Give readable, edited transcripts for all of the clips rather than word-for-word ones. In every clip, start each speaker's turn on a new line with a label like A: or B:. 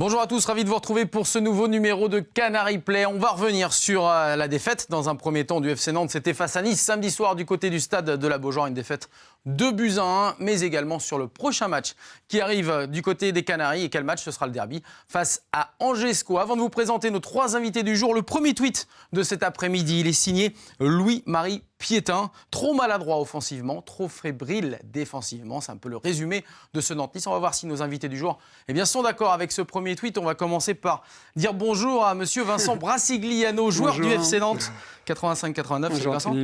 A: Bonjour à tous, ravi de vous retrouver pour ce nouveau numéro de Canary Play. On va revenir sur la défaite dans un premier temps du FC Nantes. C'était face à Nice samedi soir du côté du stade de la Beaujoire, une défaite 2-1, mais également sur le prochain match qui arrive du côté des Canaries. Et quel match? Ce sera le derby face à Angesco. Avant de vous présenter nos trois invités du jour, le premier tweet de cet après-midi, il est signé Louis-Marie Piétin. Trop maladroit offensivement, trop fébrile défensivement. C'est un peu le résumé de ce Nantes-Nice. On va voir si nos invités du jour sont d'accord avec ce premier tweet. On va commencer par dire bonjour à monsieur Vincent Brassigliano, joueur du FC Nantes 85-89. Bonjour Vincent.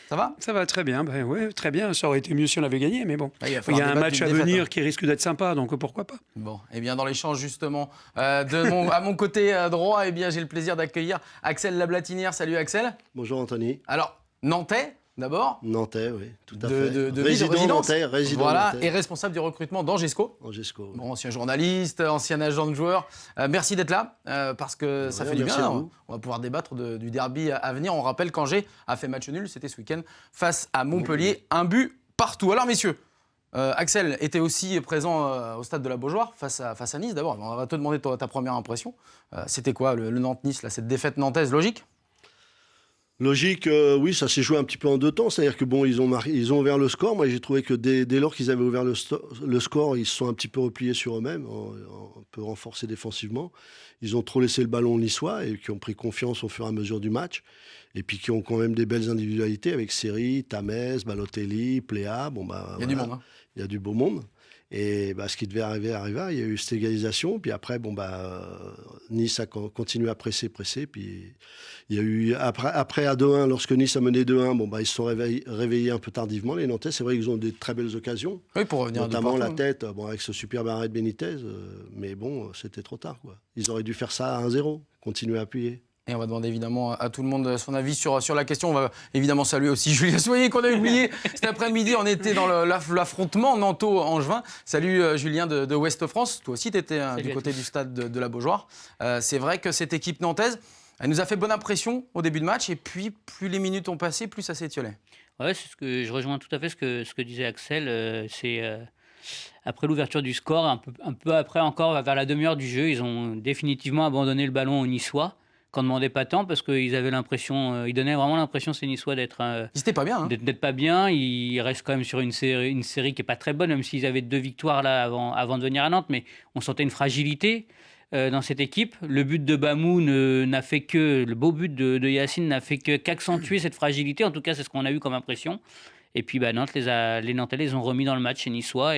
A: Ça va?
B: Ça va très bien. Ben, ouais, très bien. Ça aurait été mieux si on avait gagné, mais bon. Il y a un match à venir qui risque d'être sympa, donc pourquoi pas.
A: Bon, et bien dans l'échange justement, à mon côté droit, j'ai le plaisir d'accueillir Axel Lablatinière. Salut Axel.
C: Bonjour Anthony.
A: Alors, Nantais d'abord.
C: Nantais, oui, tout à fait.
A: Résident
C: Nantais,
A: voilà,
C: Nantais.
A: Et responsable du recrutement d'Angesco.
C: Angesco.
A: Bon, ancien journaliste, ancien agent de joueur. Merci d'être là, parce que ça fait du bien. On va pouvoir débattre du derby à venir. On rappelle qu'Angers a fait match nul, c'était ce week-end, face à Montpellier. Un but partout. Alors messieurs, Axel était aussi présent au stade de la Beaujoire face à Nice. D'abord, on va te demander ta première impression. C'était quoi le Nantes-Nice, cette défaite nantaise logique?
C: Logique, oui, ça s'est joué un petit peu en deux temps. C'est-à-dire que bon, ils ont ouvert le score. Moi, j'ai trouvé que dès lors qu'ils avaient ouvert le score, ils se sont un petit peu repliés sur eux-mêmes, un peu renforcés défensivement. Ils ont trop laissé le ballon niçois et qui ont pris confiance au fur et à mesure du match. Et puis qui ont quand même des belles individualités avec Seri, Tamez, Balotelli, Pléa. Bon,
A: il y a du monde. Hein.
C: Il y a du beau monde. Et ce qui devait arriver arriva. Il y a eu cette égalisation. Puis après, Nice a continué à presser. Puis il y a eu après à 2-1, lorsque Nice a mené 2-1, ils se sont réveillés un peu tardivement. Les Nantais, c'est vrai qu'ils ont des très belles occasions.
A: Oui, pour revenir
C: notamment la tête, avec ce superbe arrêt de Benitez. Mais bon, c'était trop tard, quoi. Ils auraient dû faire ça à 1-0, continuer à appuyer.
A: Et on va demander évidemment à tout le monde son avis sur la question. On va évidemment saluer aussi Julien Soyer qu'on a oublié. Cet après-midi, on était dans l'affrontement Nanto-Angevin. Salut Julien de Ouest France. Toi aussi, tu étais du côté du stade de la Beaujoire. C'est vrai que cette équipe nantaise, elle nous a fait bonne impression au début de match. Et puis, plus les minutes ont passé, plus ça s'étiolait.
D: Oui, je rejoins tout à fait ce que disait Axel. Après l'ouverture du score, un peu après encore, vers la demi-heure du jeu, ils ont définitivement abandonné le ballon aux Niçois. Qu'on ne demandait pas tant parce qu'ils avaient l'impression, ils donnaient vraiment l'impression ces Niçois d'être
A: ils étaient pas bien, hein.
D: d'être pas bien. Ils restent quand même sur une série qui est pas très bonne, même s'ils avaient 2 victoires là avant de venir à Nantes, mais on sentait une fragilité dans cette équipe. Le but de Bamou le beau but de Yacine n'a fait qu'accentuer cette fragilité. En tout cas, c'est ce qu'on a eu comme impression. Et puis Nantes, les Nantais les ont remis dans le match chez Niçois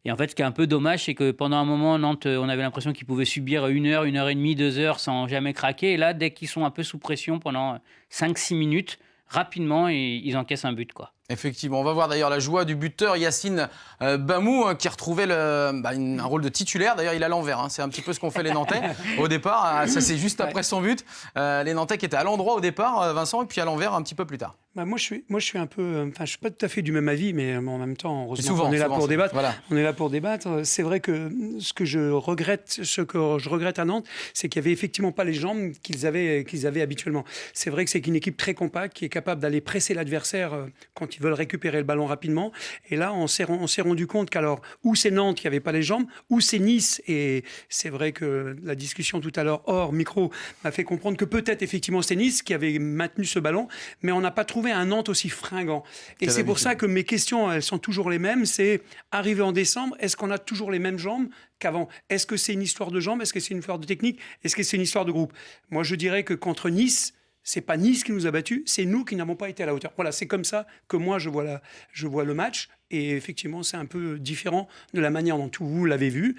D: et en fait, ce qui est un peu dommage, c'est que pendant un moment, Nantes, on avait l'impression qu'ils pouvaient subir 1 heure, 1 heure et demie, 2 heures sans jamais craquer. Et là, dès qu'ils sont un peu sous pression pendant 5-6 minutes, rapidement, ils encaissent un but, quoi.
A: Effectivement, on va voir d'ailleurs la joie du buteur Yacine Bamou qui retrouvait un rôle de titulaire. D'ailleurs, il est à l'envers. Hein. C'est un petit peu ce qu'ont fait les Nantais au départ. Ça, c'est juste après son but. Les Nantais qui étaient à l'endroit au départ, Vincent, et puis à l'envers un petit peu plus tard.
B: Moi, je suis un peu... je ne suis pas tout à fait du même avis, mais en même temps, heureusement,
A: on
B: est là pour débattre.
A: Voilà.
B: On est là pour débattre. C'est vrai que ce que je regrette à Nantes, c'est qu'il n'y avait effectivement pas les jambes qu'ils avaient habituellement. C'est vrai que c'est une équipe très compacte qui est capable d'aller presser l'adversaire quand ils veulent récupérer le ballon rapidement. Et là, on s'est rendu compte qu'alors, ou c'est Nantes qui n'avait pas les jambes, ou c'est Nice. Et c'est vrai que la discussion tout à l'heure, hors micro, m'a fait comprendre que peut-être effectivement c'est Nice qui avait maintenu ce ballon, mais on n'a pas trouvé un Nantes aussi fringant. Et c'est pour ça que mes questions, elles sont toujours les mêmes. C'est, arrivé en décembre, est-ce qu'on a toujours les mêmes jambes qu'avant? Est-ce que c'est une histoire de jambes? Est-ce que c'est une histoire de technique? Est-ce que c'est une histoire de groupe? Moi, je dirais que contre Nice, c'est pas Nice qui nous a battus, c'est nous qui n'avons pas été à la hauteur. Voilà, c'est comme ça que moi je vois le match. Et effectivement, c'est un peu différent de la manière dont vous l'avez vu.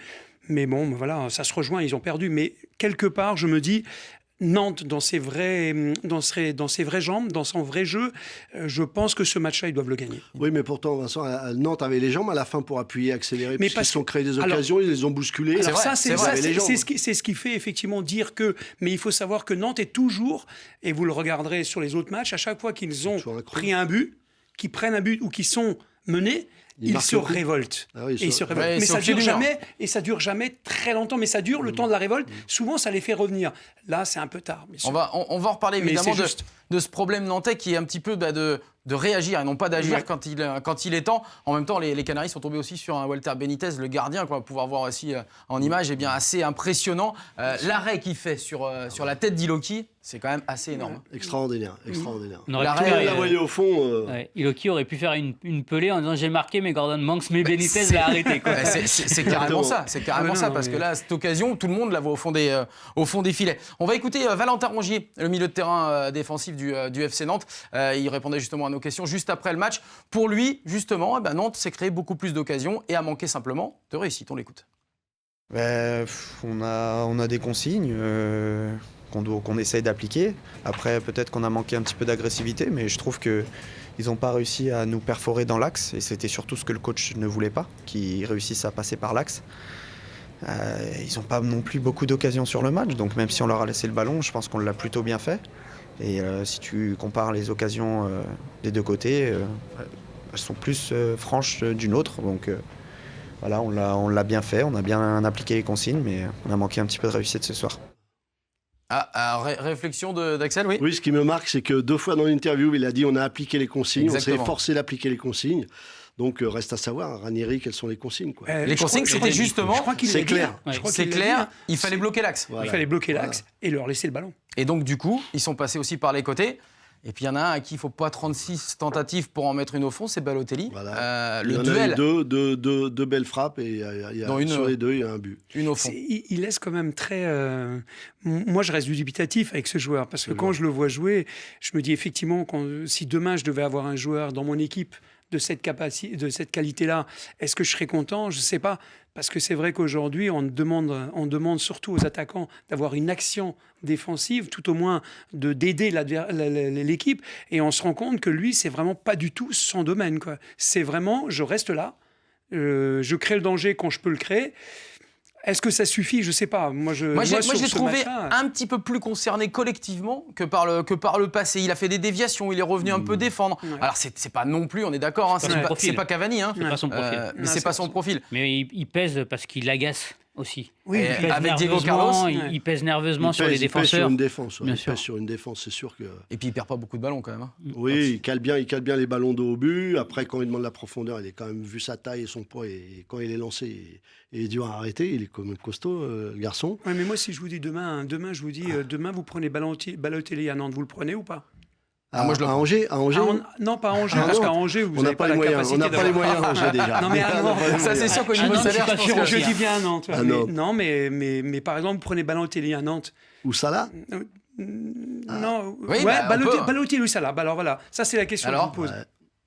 B: Mais bon, voilà, ça se rejoint, ils ont perdu. Mais quelque part, je me dis, Nantes, dans ses vraies jambes, dans son vrai jeu, je pense que ce match-là, ils doivent le gagner.
C: Oui, mais pourtant, Vincent, Nantes avait les jambes à la fin pour appuyer, accélérer, mais parce qu'ils ont créé des occasions, ils les ont bousculées.
B: Alors c'est ce qui fait effectivement dire que... Mais il faut savoir que Nantes est toujours, et vous le regarderez sur les autres matchs, à chaque fois qu'ils ont pris un but, qu'ils prennent un but ou qu'ils sont menés, ils se révoltent.
C: Ah oui,
B: ils se révoltent.
A: Ouais,
B: mais ça dure jamais très longtemps. Mais ça dure le temps de la révolte. Souvent, ça les fait revenir. Là, c'est un peu tard.
A: On va en reparler évidemment de ce problème nantais qui est un petit peu de de réagir et non pas d'agir
B: Ouais.
A: quand il est temps. En même temps, les Canaries sont tombés aussi sur un Walter Benitez, le gardien, qu'on va pouvoir voir aussi en image, est bien assez impressionnant. L'arrêt qu'il fait sur la tête d'Iloki, c'est quand même assez énorme.
C: Extraordinaire.
D: On aurait
A: L'arrêt,
D: pu-
C: Vous la voyez au fond.
D: Iloki aurait pu faire une pelée en disant j'ai marqué mais Gordon Banks mais Benitez l'a arrêté. Quoi.
A: C'est carrément ça, parce que là, cette occasion, tout le monde la voit au fond des filets. On va écouter Valentin Rongier, le milieu de terrain défensif du FC Nantes. Il répondait justement à nos questions juste après le match. Pour lui, justement, Nantes s'est créé beaucoup plus d'occasions et a manqué simplement de réussite. On l'écoute.
E: On a des consignes qu'on essaye d'appliquer. Après, peut-être qu'on a manqué un petit peu d'agressivité, mais je trouve qu'ils n'ont pas réussi à nous perforer dans l'axe. Et c'était surtout ce que le coach ne voulait pas, qu'ils réussissent à passer par l'axe. Ils n'ont pas non plus beaucoup d'occasions sur le match, donc même si on leur a laissé le ballon, je pense qu'on l'a plutôt bien fait. Et si tu compares les occasions des deux côtés, elles sont plus franches d'une autre. Donc voilà, on l'a bien fait, on a bien appliqué les consignes, mais on a manqué un petit peu de réussite ce soir.
A: Réflexion d'Axel, oui.
C: Oui, ce qui me marque, c'est que 2 fois dans l'interview, il a dit on a appliqué les consignes, on s'est
A: Exactement.
C: efforcé d'appliquer les consignes. Donc reste à savoir, Ranieri, quelles sont les consignes, quoi.
A: Les consignes, c'était justement,
B: Je crois qu'il
C: C'est
B: l'a dit,
C: clair.
B: hein. Je crois
A: c'est
B: qu'il l'a dit,
A: clair,
B: hein.
A: il fallait bloquer l'axe.
C: Voilà.
B: Il fallait bloquer l'axe et leur laisser le ballon.
A: Et donc, du coup, ils sont passés aussi par les côtés. Et puis, il y en a un à qui il ne faut pas 36 tentatives pour en mettre une au fond, c'est Balotelli.
C: Voilà. Il y
A: Le
C: en
A: duel,
C: a eu deux belles frappes et
A: Dont une-
C: sur les deux, il y a un but.
A: une au fond.
B: Il laisse quand même très... Moi, je reste dubitatif avec ce joueur, parce que quand je le vois jouer, je me dis effectivement, si demain je devais avoir un joueur dans mon équipe de cette qualité-là, est-ce que je serais content? Je ne sais pas. Parce que c'est vrai qu'aujourd'hui, on demande surtout aux attaquants d'avoir une action défensive, tout au moins d'aider l'équipe. Et on se rend compte que lui, c'est vraiment pas du tout son domaine, quoi. C'est vraiment, je reste là, je crée le danger quand je peux le créer. Est-ce que ça suffit? Je sais pas. Moi, je
A: Moi, je
B: sur
A: l'ai
B: ce
A: trouvé
B: match-là,
A: un petit peu plus concerné collectivement que par le passé. Il a fait des déviations, il est revenu un peu défendre.
B: Ouais.
A: Alors, c'est pas non plus, on est d'accord, hein,
D: C'est pas son profil.
A: c'est pas Cavani, hein,
D: C'est pas son profil.
A: mais
B: Non,
A: c'est
B: c'est
A: pas
B: pas
A: son
B: son-
A: profil.
D: Mais il pèse parce qu'il agace aussi.
B: Oui,
A: Et
B: et puis-
A: avec Diego
D: nerveusement,
A: Carlos,
D: il pèse nerveusement sur les
C: Il pèse sur
D: défenseurs.
C: une défense.
D: Bien
C: Il
D: sûr.
C: pèse sur une défense, c'est sûr que...
A: Et puis, il perd pas beaucoup de ballons quand même. Hein.
C: Oui, il cale bien les ballons de haut but. Après, quand il demande la profondeur, il est quand même, vu sa taille et son poids, et quand il est lancé, il est dur à arrêter. Il est comme costaud, le garçon.
B: Ouais, mais moi, si je vous dis demain, je vous dis, demain, vous prenez Balotelli à Nantes, vous le prenez ou pas?
A: moi, je le
C: à
A: prends.
C: Angers,
B: Non, pas à Angers,
C: Ah,
B: parce
C: non.
B: qu'à Angers, vous
C: on n'a
B: n'avez
C: pas
B: pas
C: les
B: la
C: moyens.
B: capacité
C: On n'a pas les moyens à Angers déjà.
B: Non, mais à
C: On n'a
B: Nantes,
C: pas les
A: Ça, c'est
C: moyens.
A: sûr qu'au
D: Ah
A: niveau
D: non, je suis
A: salaire,
D: pas
A: je pense
D: sûr
A: que-
D: aussi.
B: Je dis bien à Nantes.
C: À
B: mais,
C: Nantes.
B: non, mais par exemple, vous prenez Balotelli à Nantes.
C: Ou Salah.
B: Non,
A: Oui, bah, on peut.
B: Balotelli ou Salah. Bah alors voilà, ça c'est la question
A: Alors
B: que je vous pose.
C: Ouais.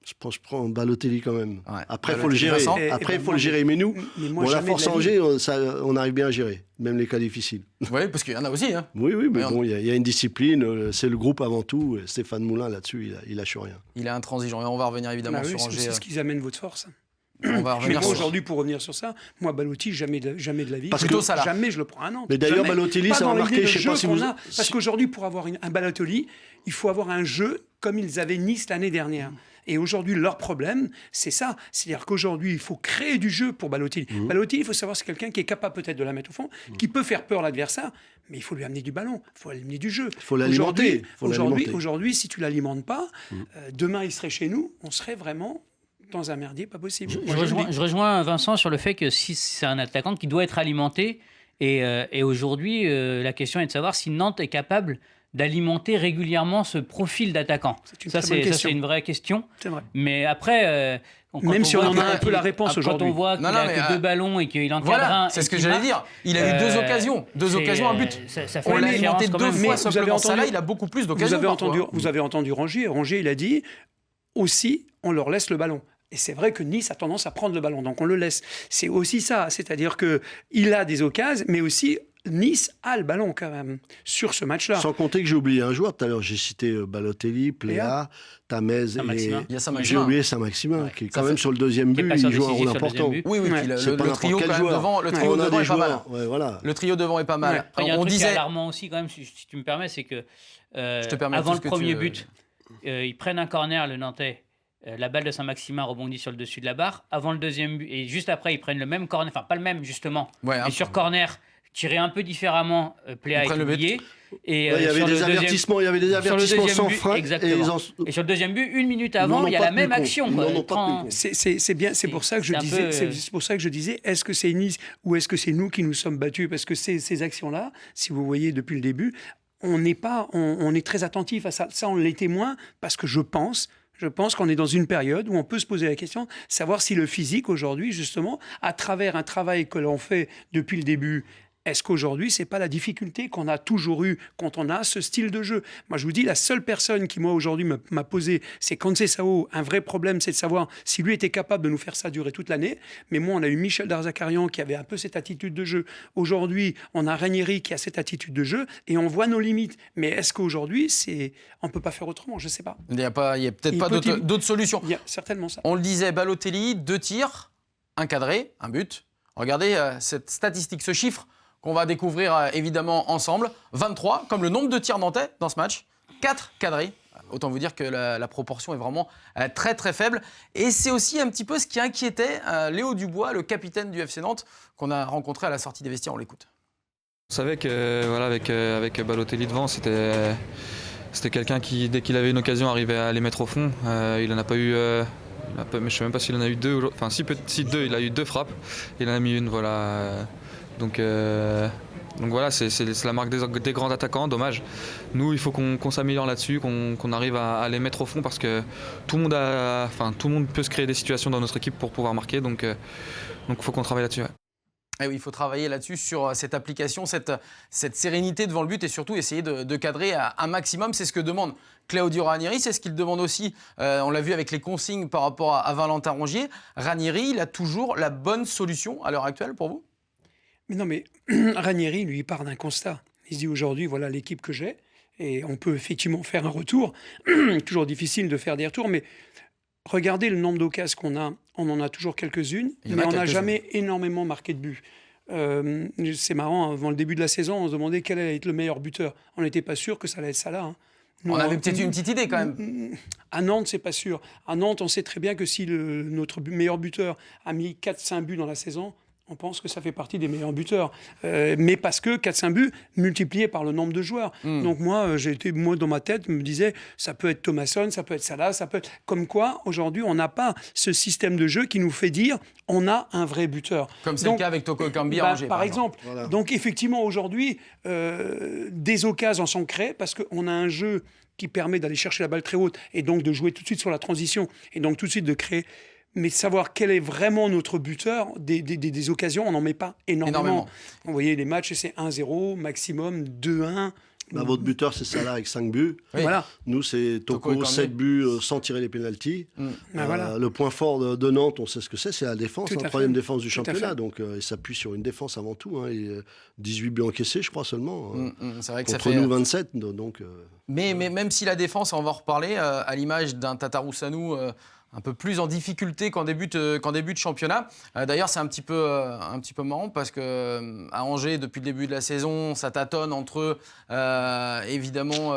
C: Je pense que je prends Balotelli quand même.
A: Ouais.
C: Après, il faut le
A: Balotelli,
C: gérer.
A: Vincent.
C: Après, il faut le gérer. Mais nous,
B: Mais moi,
C: bon, la
B: jamais
C: force
B: de la
C: à
B: vie.
C: Angers, on arrive bien à gérer, même les cas difficiles.
A: Oui, parce qu'il y en a aussi. Hein.
C: Oui, mais
A: Mais
C: bon, il y a une discipline. C'est le groupe avant tout. Stéphane Moulin, là-dessus, il lâche rien.
A: Il est intransigeant. Et on va revenir évidemment
B: Bah oui,
A: sur
B: c'est
A: Angers.
B: ce qui amène votre force.
A: On va
B: Mais
A: revenir
B: moi,
A: sur
B: aujourd'hui, pour revenir sur ça, moi, Balotelli, jamais de la vie.
C: Parce
A: que- Plutôt Salah.
B: Jamais je le prends à Nantes.
C: Mais d'ailleurs,
B: Jamais.
C: Balotelli,
B: Pas
C: ça
B: dans
C: m'a marqué,
B: l'idée de
C: je sais
B: jeu
C: pas si
B: qu'on
C: vous-
B: a. Parce
C: si-
B: qu'aujourd'hui, pour avoir un Balotelli, il faut avoir un jeu comme ils avaient Nice l'année dernière. Et aujourd'hui, leur problème, c'est ça. C'est-à-dire qu'aujourd'hui, il faut créer du jeu pour Balotelli. Balotelli, il faut savoir, c'est quelqu'un qui est capable peut-être de la mettre au fond, qui peut faire peur à l'adversaire, mais il faut lui amener du ballon, il faut lui amener du jeu.
C: Il faut l'alimenter.
B: Aujourd'hui, si tu l'alimentes pas, demain, il serait chez nous, on serait vraiment dans un merdier pas possible. Moi, le dis.
D: Je rejoins Vincent sur le fait que si c'est un attaquant qui doit être alimenté, et aujourd'hui, la question est de savoir si Nantes est capable d'alimenter régulièrement ce profil d'attaquant.
B: C'est une
D: Ça,
B: très bonne
D: c'est
B: question.
D: une vraie question.
B: C'est vrai.
D: Mais après,
B: Même si on en
D: voit
B: a un peu la réponse
D: quand
B: aujourd'hui.
D: on voit qu'il
A: Non,
D: a
A: mais,
D: que 2 ballons et qu'il encadre
A: Voilà,
D: un,
A: c'est
D: et
A: ce que
D: qu'il
A: j'allais
D: marque,
A: dire. Il a eu deux occasions, un but.
D: Ça fait
A: On
D: une
A: l'a
D: différence
A: alimenté
D: quand
A: deux
D: même.
A: fois
B: Mais vous avez
A: simplement.
B: entendu-
A: Salah, il a beaucoup plus
B: Vous
A: d'occasions.
B: avez,
A: parfois.
B: vous avez entendu Rongier. Rongier, il a dit aussi, on leur laisse le ballon. Et c'est vrai que Nice a tendance à prendre le ballon, donc on le laisse. C'est aussi ça, c'est-à-dire qu'il a des occasions, mais aussi Nice a le ballon quand même sur ce match-là.
C: Sans compter que j'ai oublié un joueur tout à l'heure. J'ai cité Balotelli, Pléa, Tamez
D: Saint-Maximin.
C: et
A: Il y a
C: j'ai
A: Saint-Maximin.
C: oublié Saint-Maximin, qui est
A: Ça
C: quand même
A: fait-
C: sur le deuxième
D: qui est
C: but,
D: passeur
C: il joue un
D: décisif
C: rôle
D: sur le deuxième
C: important.
D: but.
A: Oui,
B: Ouais.
A: puis
C: C'est
A: le
C: pas n'importe
A: trio
C: quel
A: quand même
C: joueur.
A: devant, le
B: Ouais.
A: trio
C: On a
A: devant
C: des
A: est pas mal.
C: joueurs. Ouais, voilà.
A: Le trio devant est pas mal.
D: Après, il y a un
A: On
D: truc qui est
A: disait.
D: alarmant aussi, quand même, si tu me permets, c'est que
A: Je te permets
D: avant
A: tout
D: le
A: ce que
D: premier
A: tu-
D: but, ils prennent un corner, le Nantais. La balle de Saint-Maximin rebondit sur le dessus de la barre. Avant le deuxième but, et juste après, ils prennent le même corner, enfin pas le même justement,
A: Ouais,
D: mais sur corner, tirer un peu différemment, Pléa et Toulier. Et
C: il y avait des avertissements, sans frein.
D: Exactement. Et sur le deuxième but, 1 minute avant, il y a la même action.
B: C'est bien, c'est pour ça que je disais, est-ce que c'est Nice ou est-ce que c'est nous qui nous sommes battus? Parce que ces actions-là, si vous voyez depuis le début, on est très attentif à ça. Ça, on l'est moins parce que je pense qu'on est dans une période où on peut se poser la question, savoir si le physique aujourd'hui, justement, à travers un travail que l'on fait depuis le début, est-ce qu'aujourd'hui, ce n'est pas la difficulté qu'on a toujours eue quand on a ce style de jeu? Moi, je vous dis, la seule personne qui, moi, aujourd'hui, m'a posé, c'est Conceição. Un vrai problème, c'est de savoir si lui était capable de nous faire ça durer toute l'année. Mais moi, on a eu Michel Darzacarian qui avait un peu cette attitude de jeu. Aujourd'hui, on a Ranieri qui a cette attitude de jeu et on voit nos limites. Mais est-ce qu'aujourd'hui, on ne peut pas faire autrement? Je ne sais pas.
A: Il n'y a peut-être pas d'autres solutions.
B: Il y a certainement ça.
A: On le disait, Balotelli, 2 tirs, un cadré, un but. Regardez cette statistique, ce chiffre qu'on va découvrir évidemment ensemble. 23, comme le nombre de tirs nantais dans ce match. 4 cadrés. Autant vous dire que la proportion est vraiment très très faible. Et c'est aussi un petit peu ce qui inquiétait Léo Dubois, le capitaine du FC Nantes, qu'on a rencontré à la sortie des vestiaires. On l'écoute.
F: On savait que voilà, avec Balotelli devant, c'était quelqu'un qui, dès qu'il avait une occasion, arrivait à les mettre au fond. Il n'en a pas eu... mais je ne sais même pas s'il en a eu 2. Enfin, si 2, il a eu 2 frappes. Il en a mis une, voilà. Donc voilà, c'est la marque des grands attaquants, dommage. Nous, il faut qu'on s'améliore là-dessus, qu'on arrive à les mettre au fond parce que tout le monde peut se créer des situations dans notre équipe pour pouvoir marquer. Donc il faut qu'on travaille là-dessus. Ouais.
A: Et oui, il faut travailler là-dessus, sur cette application, cette sérénité devant le but et surtout essayer de cadrer un maximum. C'est ce que demande Claudio Ranieri, c'est ce qu'il demande aussi, on l'a vu avec les consignes par rapport à Valentin Rongier. Ranieri, il a toujours la bonne solution à l'heure actuelle pour vous ?
B: Mais non, mais Ranieri, lui, il part d'un constat. Il se dit aujourd'hui, voilà l'équipe que j'ai, et on peut effectivement faire un retour. Toujours difficile de faire des retours, mais regardez le nombre d'occasions qu'on a. On en a toujours quelques-unes, mais on n'a jamais énormément marqué de but. C'est marrant, avant le début de la saison, on se demandait quel allait être le meilleur buteur. On n'était pas sûr que ça allait être Salah. Hein.
A: On avait peut-être une petite idée quand même.
B: À Nantes, c'est pas sûr. À Nantes, on sait très bien que si notre meilleur buteur a mis 4-5 buts dans la saison, on pense que ça fait partie des meilleurs buteurs. Mais parce que 4-5 buts multipliés par le nombre de joueurs. Donc moi, dans ma tête, me disais, ça peut être Thomasson, ça peut être Salah, ça peut être... Comme quoi, aujourd'hui, on n'a pas ce système de jeu qui nous fait dire, on a un vrai buteur.
A: Comme c'est le cas avec Toko Ekambi à Angers,
B: par exemple. Voilà. Donc effectivement, aujourd'hui, des occasions sont créées parce qu'on a un jeu qui permet d'aller chercher la balle très haute et donc de jouer tout de suite sur la transition et donc tout de suite de créer... Mais savoir quel est vraiment notre buteur, des occasions, on n'en met pas énormément. Vous voyez, les matchs, c'est 1-0, maximum 2-1.
C: Votre buteur, c'est Salah avec 5 buts.
B: Oui. Voilà.
C: Nous, c'est Toko 7 buts sans tirer les pénaltys.
B: Voilà.
C: Le point fort de Nantes, on sait ce que c'est la défense, la troisième défense du championnat. Donc, il s'appuie sur une défense avant tout. 18 buts encaissés, je crois, seulement.
A: C'est vrai que
C: contre
A: ça fait...
C: nous, 27. Donc,
A: mais même si la défense, on va en reparler, à l'image d'un Tatarusanu... un peu plus en difficulté qu'en début de championnat. D'ailleurs, c'est un petit peu marrant parce qu'à Angers, depuis le début de la saison, ça tâtonne entre, évidemment,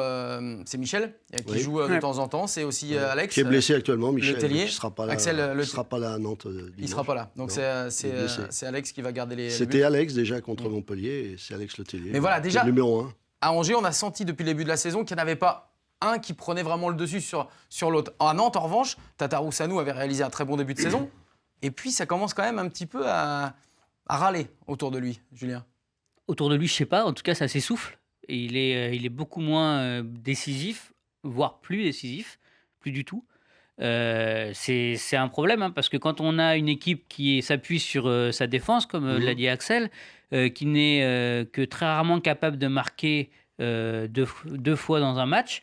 A: c'est Michel qui joue de temps en temps, c'est aussi Alex.
C: Qui est blessé actuellement, Michel,
A: qui
C: ne sera pas là, sera pas là à Nantes dimanche.
A: Il ne sera pas là. Donc c'est Alex qui va garder les
C: C'était Alex déjà contre Montpellier et c'est Alex Letellier.
A: Mais voilà, déjà,
C: numéro 1.
A: À Angers, on a senti depuis le début de la saison qu'il n'y en avait pas un qui prenait vraiment le dessus sur l'autre. À Nantes, en revanche, Tatarusanu avait réalisé un très bon début de saison. Et puis, ça commence quand même un petit peu à râler autour de lui, Julien.
D: Autour de lui, je ne sais pas. En tout cas, ça s'essouffle. Et il est beaucoup moins décisif, voire plus décisif, plus du tout. C'est un problème, hein, parce que quand on a une équipe qui s'appuie sur sa défense, comme l'a dit Axel, qui n'est que très rarement capable de marquer deux fois dans un match,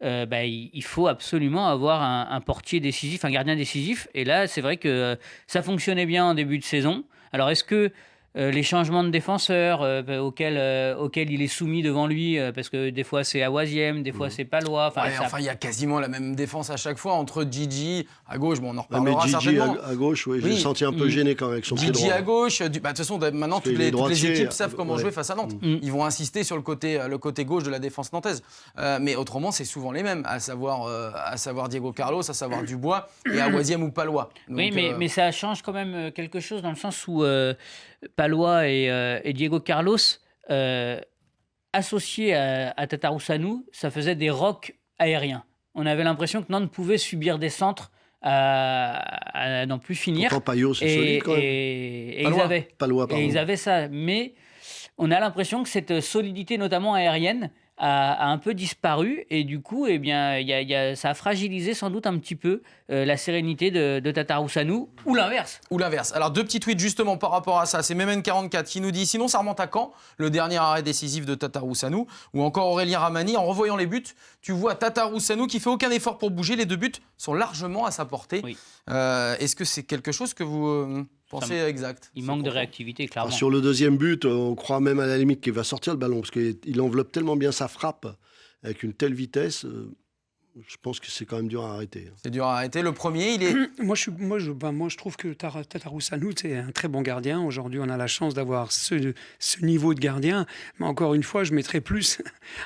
D: il faut absolument avoir un portier décisif, un gardien décisif. Et là, c'est vrai que ça fonctionnait bien en début de saison. Alors, est-ce que les changements de défenseurs auxquels il est soumis devant lui, parce que des fois c'est Awaziem, des fois c'est Palois.
A: Il y a quasiment la même défense à chaque fois entre Gigi à gauche, on en reparlera
C: Gigi
A: certainement.
C: à gauche, oui, j'ai senti un peu gêné quand même avec son pied droit.
A: Gigi à gauche, de toute façon maintenant toutes les équipes savent comment jouer face à Nantes. Ils vont insister sur le côté gauche de la défense nantaise. Mais autrement, c'est souvent les mêmes, à savoir Diego Carlos, à savoir Dubois et Awaziem ou Palois.
D: Donc, oui, mais ça change quand même quelque chose dans le sens où Palois et Diego Carlos, associés à Tatarusanu, ça faisait des rocs aériens. On avait l'impression que Nantes pouvait subir des centres à n'en plus finir.
C: Pourtant, Payot, c'est solide quand même.
D: Et
C: Palois, pardon.
D: ils avaient ça. Mais on a l'impression que cette solidité, notamment aérienne, a un peu disparu. Et du coup, eh bien, ça a fragilisé sans doute un petit peu la sérénité de Tatarusanu, ou l'inverse.
A: Ou l'inverse. Alors, 2 petits tweets justement par rapport à ça. C'est Memen44 qui nous dit « Sinon, ça remonte à quand le dernier arrêt décisif de Tatarusanu ?» Ou encore Aurélien Ramani, en revoyant les buts, tu vois Tatarusanu qui fait aucun effort pour bouger. Les 2 buts sont largement à sa portée.
D: Oui.
A: Est-ce que c'est quelque chose que vous pensez exact?
D: Il manque de réactivité, clairement.
C: Sur le deuxième but, on croit même à la limite qu'il va sortir le ballon parce qu'il enveloppe tellement bien sa frappe avec une telle vitesse. Je pense que c'est quand même dur à arrêter.
A: C'est dur à arrêter. Le premier, il est...
B: Moi, je trouve que Tatarusanu, c'est un très bon gardien. Aujourd'hui, on a la chance d'avoir ce niveau de gardien. Mais encore une fois, je mettrais plus.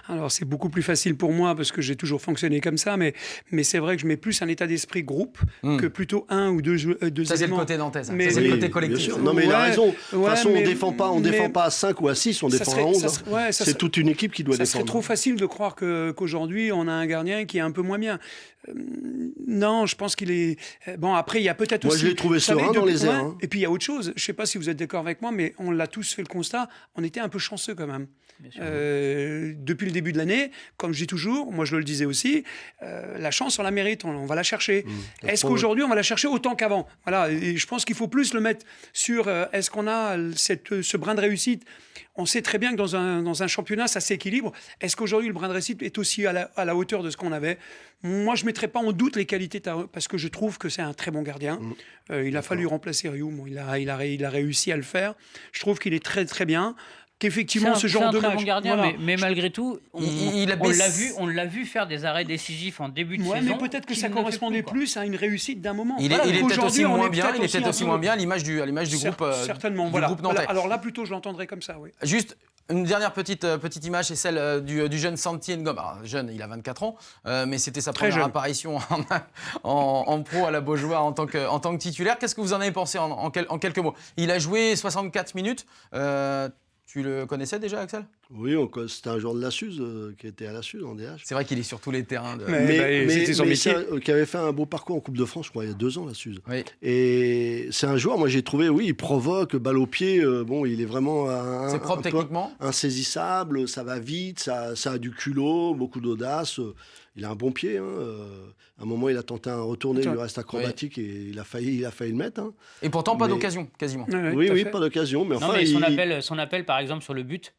B: Alors, c'est beaucoup plus facile pour moi parce que j'ai toujours fonctionné comme ça. Mais c'est vrai que je mets plus un état d'esprit groupe que plutôt un ou deux éléments.
A: Ça, c'est le côté nantais. Ça,
B: Mais-
A: c'est le
C: Oui,
A: côté
C: bien
A: collectif.
C: sûr. Non, mais il a
B: Ouais,
C: raison. De toute façon, on
B: mais-
C: ne défend pas à 5 ou à 6, on
B: Ça
C: défend
B: serait-
C: à 11.
B: ça serait- ouais, ça
C: C'est
B: serait-
C: toute une équipe qui doit
B: Ça serait
C: défendre.
B: trop facile de croire qu'aujourd'hui, on a un gardien qui est un peu moins bien. Non, je pense qu'il est... Bon, après, il y a peut-être
C: Moi,
B: aussi...
C: je l'ai trouvé
B: vous savez,
C: serein dans
B: depuis-
C: les airs, hein.
B: Et puis, il y a autre chose. Je ne sais pas si vous êtes d'accord avec moi, mais on l'a tous fait le constat. On était un peu chanceux quand même.
D: Bien sûr.
B: Depuis le début de l'année, comme je dis toujours, moi je le disais aussi, la chance, on la mérite, on va la chercher. Est-ce qu'aujourd'hui, on va la chercher autant qu'avant? Voilà, et je pense qu'il faut plus le mettre sur est-ce qu'on a ce brin de réussite? On sait très bien que dans un championnat, ça s'équilibre. Est-ce qu'aujourd'hui, le brin de réussite est aussi à la hauteur de ce qu'on avait? Moi, je ne mettrais pas en doute les qualités, parce que je trouve que c'est un très bon gardien. Il a fallu remplacer Rioux. Bon, il a réussi à le faire. Je trouve qu'il est très, très bien. Qu'effectivement, ce genre de
D: c'est un très
B: match...
D: bon gardien,
B: voilà.
D: mais malgré tout,
A: Il a baissé-
D: on l'a vu faire des arrêts décisifs en début de
B: Ouais,
D: saison.
B: mais peut-être que
D: qu'il
B: ça
D: ne fait
B: correspondait
D: quoi.
B: plus à une réussite d'un moment.
A: Il est
B: Voilà,
A: peut-être
B: aujourd'hui,
A: aussi
B: on
A: moins
B: est
A: bien. Il est peut-être
B: un
A: aussi
B: peu-
A: moins bien à l'image du groupe.
B: Certainement,
A: Du
B: voilà.
A: groupe nantais.
B: Alors là, plutôt, je l'entendrais comme ça, oui.
A: Juste une dernière petite image, c'est celle du jeune Santi Ngom. Alors, jeune, il a 24 ans, mais c'était sa
B: Très
A: première
B: jeune.
A: apparition en pro à la Beaujoire en tant que titulaire. Qu'est-ce que vous en avez pensé en quelques mots? Il a joué 64 minutes. Tu le connaissais déjà, Axel?
C: Oui, c'était un joueur de la Suze qui était à la Suze en DH.
A: C'est vrai qu'il est sur tous les terrains.
B: Mais c'était son métier.
C: Qui avait fait un beau parcours en Coupe de France, je crois, il y a 2 ans, la Suze.
A: Oui.
C: Et c'est un joueur, moi j'ai trouvé, oui, il provoque, balle au pied, bon, il est vraiment
A: C'est propre
C: peu
A: techniquement.
C: insaisissable, ça va vite, ça a du culot, beaucoup d'audace. Il a un bon pied. Hein. À un moment, il a tenté un retourné, il lui reste acrobatique et il a failli le mettre. Hein.
A: Et pourtant, pas
C: Mais-
A: d'occasion, quasiment.
C: Oui,
B: tout à
C: oui,
B: fait.
C: pas d'occasion. Mais
D: Non,
C: enfin,
D: mais
C: il-
D: son appel, par exemple, sur le but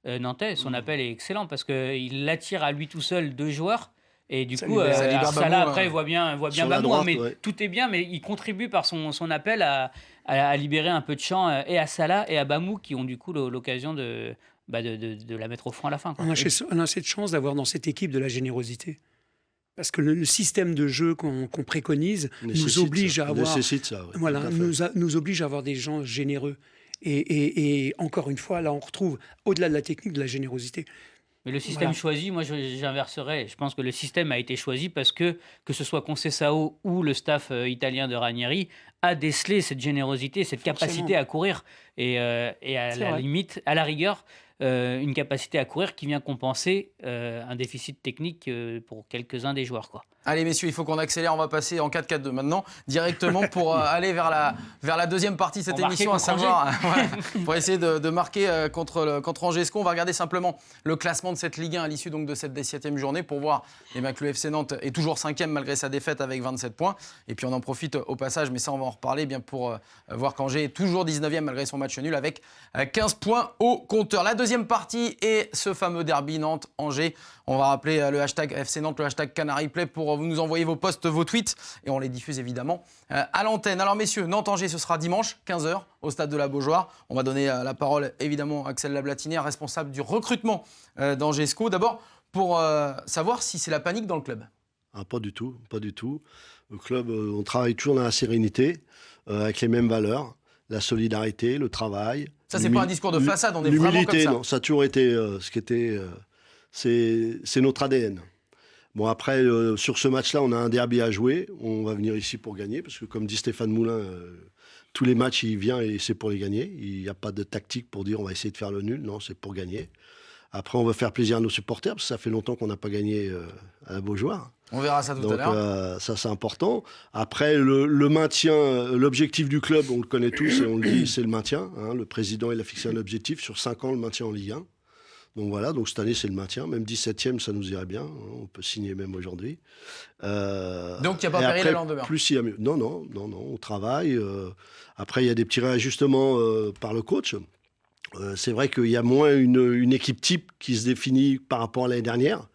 D: nantais, son appel est excellent parce qu'il attire à lui tout seul 2 joueurs. Et du
B: Ça
D: coup,
B: libère-
A: ça libère
D: Salah,
A: Bamou,
D: après,
A: hein.
D: voit bien
C: Sur la
D: Bamou,
C: droite,
D: mais
C: ouais.
D: tout est bien, mais il contribue par son appel à libérer un peu de champ et à Salah et à Bamou qui ont du coup l'occasion de la mettre au fond à la fin. Quoi.
B: On a cette chance d'avoir dans cette équipe de la générosité. Parce que le système de jeu qu'on préconise nous
C: nécessite
B: oblige
C: ça.
B: à avoir...
C: Nécessite ça, ouais,
B: Voilà,
C: tout à fait.
B: nous oblige à avoir des gens généreux. Et encore une fois, là, on retrouve, au-delà de la technique, de la générosité.
D: Mais le système
B: Voilà.
D: choisi, moi j'inverserais. Je pense que le système a été choisi parce que ce soit Conceição ou le staff italien de Ranieri, a décelé cette générosité, cette capacité à courir. Et à
B: C'est
D: la
B: vrai.
D: limite, à la rigueur, une capacité à courir qui vient compenser un déficit technique pour quelques-uns des joueurs. Quoi.
A: Allez, messieurs, il faut qu'on accélère. On va passer en 4-4-2 maintenant, directement pour aller vers la deuxième partie de cette
D: Pour marquer
A: émission, à
D: contre
A: savoir voilà, pour essayer de marquer contre Angesco. On va regarder simplement le classement de cette Ligue 1 à l'issue donc de cette 17e journée pour voir que le FC Nantes est toujours 5e malgré sa défaite avec 27 points. Et puis on en profite au passage, mais ça on va en reparler, bien pour voir qu'Angers est toujours 19e malgré son match nul avec 15 points au compteur. La deuxième partie est ce fameux derby Nantes-Angers. On va rappeler le hashtag FC Nantes, le hashtag Canary Play pour vous nous envoyer vos posts, vos tweets et on les diffuse évidemment à l'antenne. Alors messieurs, Nantes-Angers, ce sera dimanche 15h au stade de la Beaujoire. On va donner la parole évidemment à Axel Lablatinière, responsable du recrutement d'Angesco. D'abord pour savoir si c'est la panique dans le club.
C: Ah, pas du tout, pas du tout. Le club, on travaille toujours dans la sérénité, avec les mêmes valeurs, la solidarité, le travail.
A: Ça, c'est pas un discours de façade, on est vraiment comme ça.
C: Non, ça a toujours été ce qui était... c'est notre ADN. Bon, après, sur ce match-là, on a un derby à jouer. On va venir ici pour gagner, parce que comme dit Stéphane Moulin, tous les matchs, il vient et c'est pour les gagner. Il n'y a pas de tactique pour dire on va essayer de faire le nul. Non, c'est pour gagner. Après, on veut faire plaisir à nos supporters, parce que ça fait longtemps qu'on n'a pas gagné à la Beaujoire.
A: On verra ça tout à l'heure.
C: Ça, c'est important. Après, le maintien, l'objectif du club, on le connaît tous et on le dit, c'est le maintien. Hein. Le président, il a fixé un objectif sur 5 ans, le maintien en Ligue 1. Donc voilà, donc cette année, c'est le maintien. Même 17e, ça nous irait bien. Hein. On peut signer même aujourd'hui.
A: Donc, il n'y a pas péril à l'endemain.
C: Plus il y a mieux. Non, on travaille. Après, il y a des petits réajustements par le coach. C'est vrai qu'il y a moins une équipe type qui se définit par rapport à l'année dernière.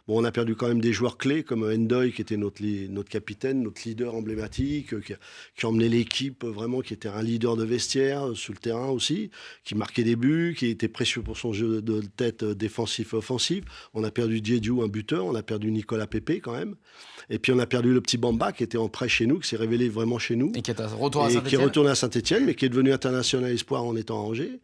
C: Bon, on a perdu quand même des joueurs clés comme Ndoye, qui était notre capitaine, notre leader emblématique, qui emmenait l'équipe vraiment, qui était un leader de vestiaire sur le terrain aussi, qui marquait des buts, qui était précieux pour son jeu de tête défensif et offensif. On a perdu Diédhiou, un buteur, on a perdu Nicolas Pepe quand même. Et puis on a perdu le petit Bamba qui était en prêt chez nous, qui s'est révélé vraiment chez nous.
A: Et qui est retourné à
C: Saint-Etienne, mais qui est devenu international espoir en étant à Angers.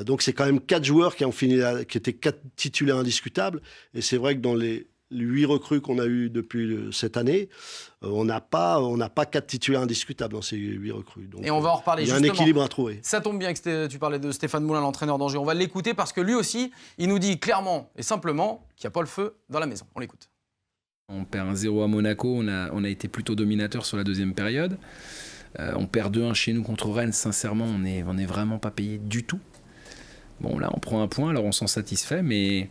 C: Donc c'est quand même 4 joueurs qui étaient 4 titulaires indiscutables. Et c'est vrai que dans les 8 recrues qu'on a eues depuis cette année, on n'a pas 4 titulaires indiscutables dans ces 8 recrues. Donc,
A: et on va en reparler
C: justement.
A: Il
C: y a un équilibre à trouver.
A: Ça tombe bien que tu parlais de Stéphane Moulin, l'entraîneur d'Angers. On va l'écouter parce que lui aussi, il nous dit clairement et simplement qu'il n'y a pas le feu dans la maison. On l'écoute.
G: On perd 1-0 à Monaco, on a été plutôt dominateur sur la deuxième période. On perd 2-1 chez nous contre Rennes, sincèrement, on est vraiment pas payé du tout. Bon, là, on prend un point, alors on s'en satisfait, mais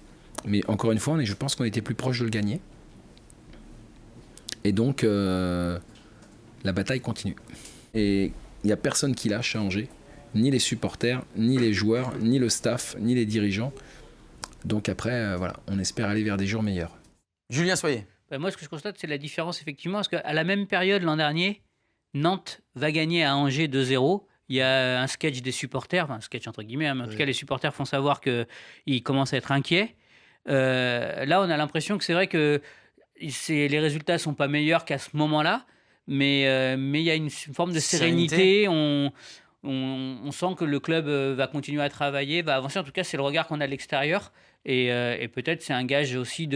G: encore une fois, je pense qu'on était plus proche de le gagner. Et donc, la bataille continue. Et il n'y a personne qui lâche à Angers, ni les supporters, ni les joueurs, ni le staff, ni les dirigeants. Donc après, voilà, on espère aller vers des jours meilleurs.
A: Julien Soyer.
D: Moi, ce que je constate, c'est la différence, effectivement, parce qu'à la même période l'an dernier, Nantes va gagner à Angers 2-0. Il y a un sketch des supporters, enfin un sketch entre guillemets, hein, mais en tout cas, les supporters font savoir qu'ils commencent à être inquiets. Là, on a l'impression que c'est vrai que les résultats ne sont pas meilleurs qu'à ce moment-là, mais il y a une forme de sérénité. On sent que le club va continuer à travailler, va avancer. En tout cas, c'est le regard qu'on a de l'extérieur. Et peut-être c'est un gage aussi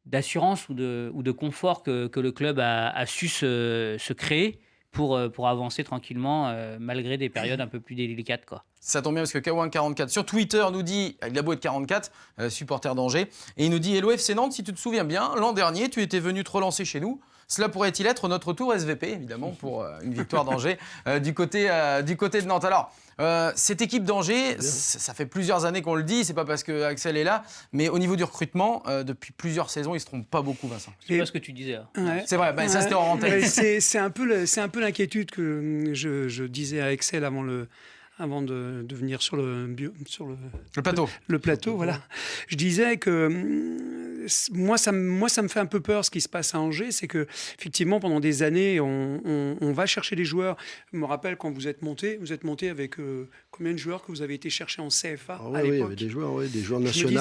D: d'assurance ou de confort que le club a su se créer pour avancer tranquillement malgré des périodes un peu plus délicates, quoi.
A: Ça tombe bien parce que Kawan44 sur Twitter nous dit, il a beau être 44, supporter d'Angers, et il nous dit « Hello FC Nantes, si tu te souviens bien, l'an dernier, tu étais venu te relancer chez nous. Cela pourrait-il être notre tour SVP, évidemment, pour une victoire d'Angers du côté de Nantes ?» Alors, cette équipe d'Angers, ça fait plusieurs années qu'on le dit, c'est pas parce que Axel est là, mais au niveau du recrutement, depuis plusieurs saisons, ils se trompent pas beaucoup, Vincent.
D: C'est pas ce que tu disais. Hein.
B: Ouais.
A: C'est vrai, ça c'était hors antenne.
B: C'est un peu l'inquiétude que je disais à Axel avant de venir sur le
A: plateau.
B: Le plateau, voilà. Je disais que moi, ça me fait un peu peur ce qui se passe à Angers, c'est que effectivement pendant des années, on va chercher des joueurs. Je me rappelle quand vous êtes monté avec combien de joueurs que vous avez été chercher en CFA à l'époque.
C: Oui, il y avait des joueurs nationaux.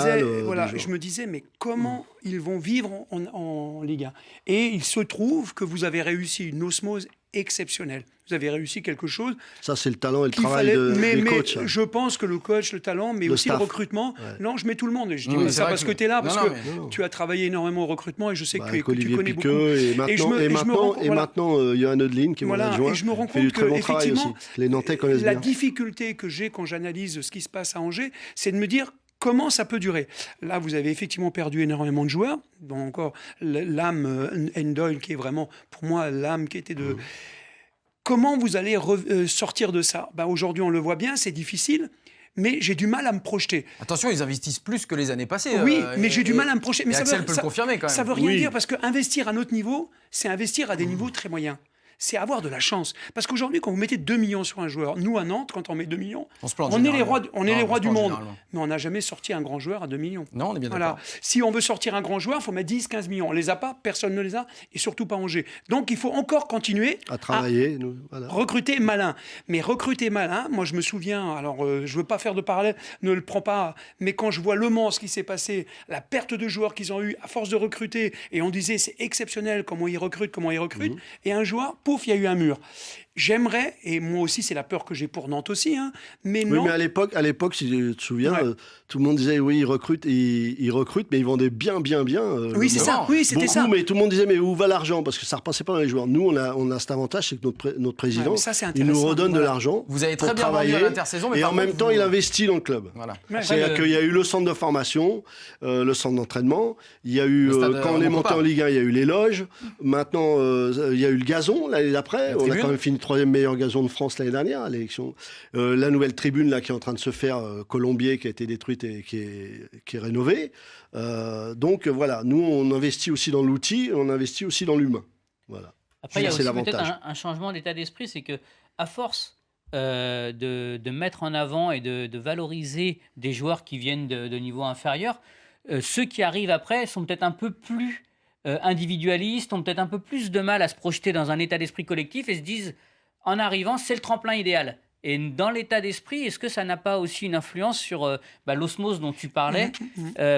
B: Je me disais, mais comment ils vont vivre en Ligue 1 ? Et il se trouve que vous avez réussi une osmose exceptionnelle. Vous avez réussi quelque chose.
C: Ça, c'est le talent et le travail des coachs.
B: Mais je pense que le coach, le talent, mais aussi
C: staff.
B: Le recrutement. Ouais. Non, je mets tout le monde. Et je dis ça parce que tu es là, parce que tu as travaillé énormément au recrutement et je sais que tu connais beaucoup.
C: Et maintenant, Johan Odeline, qui est mon adjoint,
B: et je me rends
C: fait du
B: compte
C: très bon travail aussi. Les Nantais connaissent bien.
B: La difficulté que j'ai quand j'analyse ce qui se passe à Angers, c'est de me dire comment ça peut durer. Là, vous avez effectivement perdu énormément de joueurs. Bon, encore l'âme Ndoye, qui est vraiment, pour moi, l'âme qui était de... Comment vous allez sortir de ça ? Aujourd'hui, on le voit bien, c'est difficile, mais j'ai du mal à me projeter.
A: Attention, ils investissent plus que les années passées.
B: Oui, mais j'ai du mal à me projeter. Mais
A: Axel peut le confirmer quand même.
B: Ça veut rien dire, parce qu'investir à notre niveau, c'est investir à des niveaux très moyens. C'est avoir de la chance. Parce qu'aujourd'hui, quand vous mettez 2 millions sur un joueur, nous à Nantes, quand on met 2 millions, on est les rois du monde. Mais on n'a jamais sorti un grand joueur à 2 millions.
A: Non, on est bien d'accord.
B: Si on veut sortir un grand joueur, il faut mettre 10, 15 millions. On ne les a pas, personne ne les a, et surtout pas Angers. Donc il faut encore continuer
C: à travailler,
B: recruter malin. Mais recruter malin, moi je me souviens, alors je ne veux pas faire de parallèle, ne le prends pas, mais quand je vois Le Mans, ce qui s'est passé, la perte de joueurs qu'ils ont eu à force de recruter, et on disait c'est exceptionnel comment ils recrutent, et un joueur, pouf, il y a eu un mur. J'aimerais, et moi aussi c'est la peur que j'ai pour Nantes aussi, hein, mais
C: Oui,
B: non.
C: mais à l'époque, si tu te souviens,
B: Ouais.
C: tout le monde disait oui, ils recrutent, mais ils vendaient bien.
B: Oui, c'est ça. Oui, c'était
C: Beaucoup,
B: ça.
C: mais tout le monde disait mais où va l'argent? Parce que ça repassait pas dans les joueurs. Nous, on a cet avantage, c'est que notre
B: Ouais,
C: président,
B: mais ça, c'est
C: il nous
B: intéressant.
C: redonne de
B: Voilà.
C: l'argent.
A: Vous avez
C: pour
A: très bien vendu
C: travailler,
A: à l'intersaison, mais
C: et
A: par
C: en même
A: contre,
C: temps,
A: vous-
C: il investit dans le club.
A: Voilà.
B: Ouais.
C: C'est-à-dire qu'il y a eu le centre de formation, le centre d'entraînement, il y a eu,
A: Le stade,
C: quand on est
A: on
C: monté
A: peut pas.
C: en Ligue 1, il y a eu les loges, maintenant il y a eu le gazon l'année d'après,
A: La
C: on a
A: tribune.
C: quand même fini 3e meilleur gazon de France l'année dernière à l'élection. La nouvelle tribune là, qui est en train de se faire, Colombier, qui a été détruite et qui est rénovée. Donc voilà, nous on investit aussi dans l'outil, on investit aussi dans l'humain. Voilà.
D: Après, il y a
C: C'est
D: aussi peut-être
C: l'avantage.
D: un changement d'état d'esprit, c'est que à force de mettre en avant et de valoriser des joueurs qui viennent de niveau inférieur, ceux qui arrivent après sont peut-être un peu plus individualistes, ont peut-être un peu plus de mal à se projeter dans un état d'esprit collectif et se disent, en arrivant, c'est le tremplin idéal. Et dans l'état d'esprit, est-ce que ça n'a pas aussi une influence sur l'osmose dont tu parlais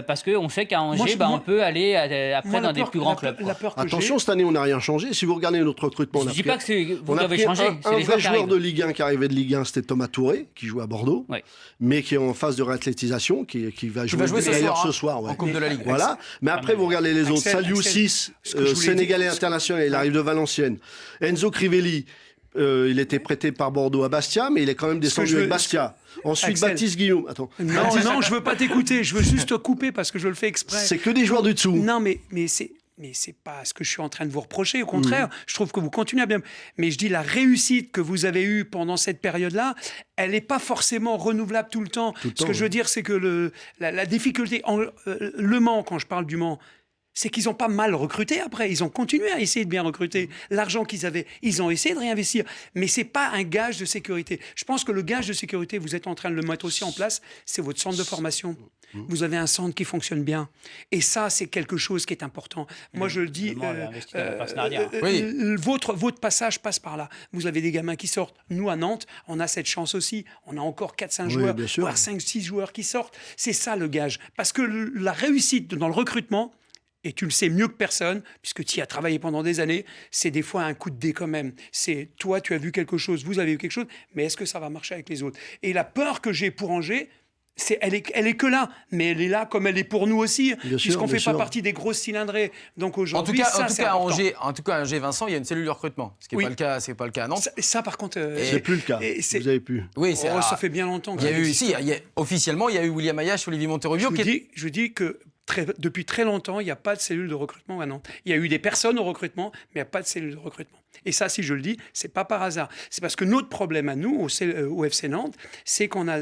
D: parce qu'on sait qu'à Angers, on peut aller après
B: Moi,
D: dans des plus grands clubs.
B: La peur que
C: Attention, cette année on n'a rien changé. Si vous regardez notre recrutement,
D: Je
C: on
D: ne
C: a
D: dis
C: pris-
D: pas que c'est- vous
C: on a
D: avez
C: pris
D: changé, c'est
C: un
D: les
C: vrai
D: qui
C: joueur
D: arrivent.
C: de Ligue 1 qui arrivait de Ligue 1, c'était Thomas Touré, qui joue à Bordeaux,
D: Ouais.
C: mais qui est en phase de réathlétisation, qui va jouer,
A: jouer ce
C: d'ailleurs
A: soir,
C: ce soir. Ouais.
A: en Coupe de la Ligue.
C: Voilà. Mais après, vous regardez les autres.
B: Axel,
C: Saliou
B: Axel,
C: 6,
B: ce que je voulais
C: Sénégalais
B: dire-
C: international, il arrive de Valenciennes. Enzo Crivelli, il était prêté par Bordeaux à Bastia, mais il est quand même
B: que
C: descendu
B: je veux-
C: avec Bastia. Ensuite,
B: Axel.
C: Baptiste Guillaume. Attends.
B: Non, non, je veux pas t'écouter. Je veux juste te couper parce que je le fais exprès.
C: C'est que des joueurs du dessous.
B: Non, mais c'est pas ce que je suis en train de vous reprocher. Au contraire, je trouve que vous continuez à bien. Mais je dis la réussite que vous avez eue pendant cette période-là, elle n'est pas forcément renouvelable tout le temps.
C: le
B: Ce
C: temps,
B: que je veux
C: ouais.
B: dire, c'est que la difficulté, Le Mans, quand je parle du Mans, c'est qu'ils n'ont pas mal recruté après. Ils ont continué à essayer de bien recruter. L'argent qu'ils avaient, ils ont essayé de réinvestir. Mais ce n'est pas un gage de sécurité. Je pense que le gage de sécurité, vous êtes en train de le mettre aussi en place, c'est votre centre de formation. Vous avez un centre qui fonctionne bien. Et ça, c'est quelque chose qui est important. Moi, je le dis,
D: Le Mans avait investi dans la partenariat.
A: Oui.
B: votre passage passe par là. Vous avez des gamins qui sortent. Nous, à Nantes, on a cette chance aussi. On a encore 4-5
C: Oui,
B: joueurs,
C: bien sûr.
B: voire 5-6 joueurs qui sortent. C'est ça le gage. Parce que la réussite dans le recrutement, et tu le sais mieux que personne, puisque tu y as travaillé pendant des années, c'est des fois un coup de dé quand même. C'est toi, tu as vu quelque chose, vous avez vu quelque chose, mais est-ce que ça va marcher avec les autres? Et la peur que j'ai pour Angers, elle est que là, mais elle est là comme elle est pour nous aussi,
C: Bien sûr,
B: puisqu'on ne
C: bien
B: fait pas
C: sûr.
B: partie des grosses cylindrées. Donc
A: En tout
B: aujourd'hui,
A: cas,
B: ça, c'est important.
A: en tout cas, à Angers, Vincent, il y a une cellule de recrutement, ce qui n'est
B: Oui.
A: pas le cas, c'est pas le cas à Nantes.
B: Ça, par contre,
C: C'est plus le cas.
B: et c'est-
C: Vous avez pu.
A: Oui,
B: ça fait bien longtemps que
A: Il y a
B: ça
A: eu
B: existe.
A: ici, officiellement, il y a eu William Ayache, Olivier Monterrubio,
B: Je dis que depuis très longtemps, il n'y a pas de cellule de recrutement à Nantes. Il y a eu des personnes au recrutement, mais il n'y a pas de cellule de recrutement. Et ça, si je le dis, c'est pas par hasard. C'est parce que notre problème à nous, au FC Nantes, c'est qu'on a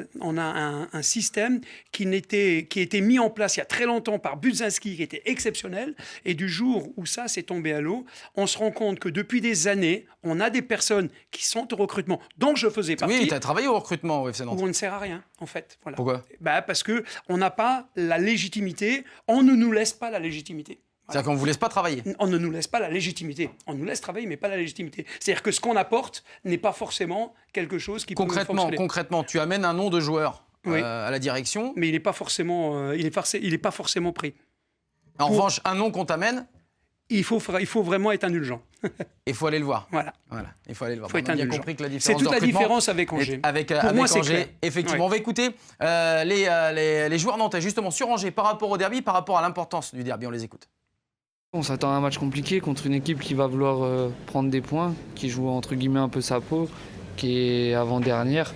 B: un système qui a été mis en place il y a très longtemps par Budzinski, qui était exceptionnel. Et du jour où ça s'est tombé à l'eau, on se rend compte que depuis des années, on a des personnes qui sont au recrutement, dont je faisais partie.
A: Oui, tu as travaillé au recrutement au FC Nantes.
B: Où on ne sert à rien, en fait. Voilà.
A: Pourquoi?
B: Parce qu'on n'a pas la légitimité, on ne nous laisse pas la légitimité.
A: C'est-à-dire qu'on ne vous laisse pas travailler.
B: On ne nous laisse pas la légitimité. On nous laisse travailler, mais pas la légitimité. C'est-à-dire que ce qu'on apporte n'est pas forcément quelque chose qui peut fonctionner.
A: Concrètement, tu amènes un nom de joueur
B: Oui.
A: à la direction.
B: Mais il n'est pas forcément, il est pas forcément pris.
A: En revanche, un nom qu'on t'amène,
B: Il faut vraiment être indulgent.
A: il faut aller le voir.
B: Voilà.
A: Voilà, il faut aller le voir.
B: Faut être
A: On a bien
B: indulgent.
A: compris que la
B: C'est
A: différence
B: toute
A: de
B: la
A: recrutement
B: différence avec Angers.
A: est avec
B: Pour moi, c'est
A: Angers,
B: clair.
A: effectivement.
B: Ouais.
A: On va écouter les joueurs nantais, justement, sur Angers, par rapport au derby, par rapport à l'importance du derby. On les écoute.
H: On s'attend à un match compliqué contre une équipe qui va vouloir prendre des points, qui joue entre guillemets un peu sa peau, qui est avant-dernière.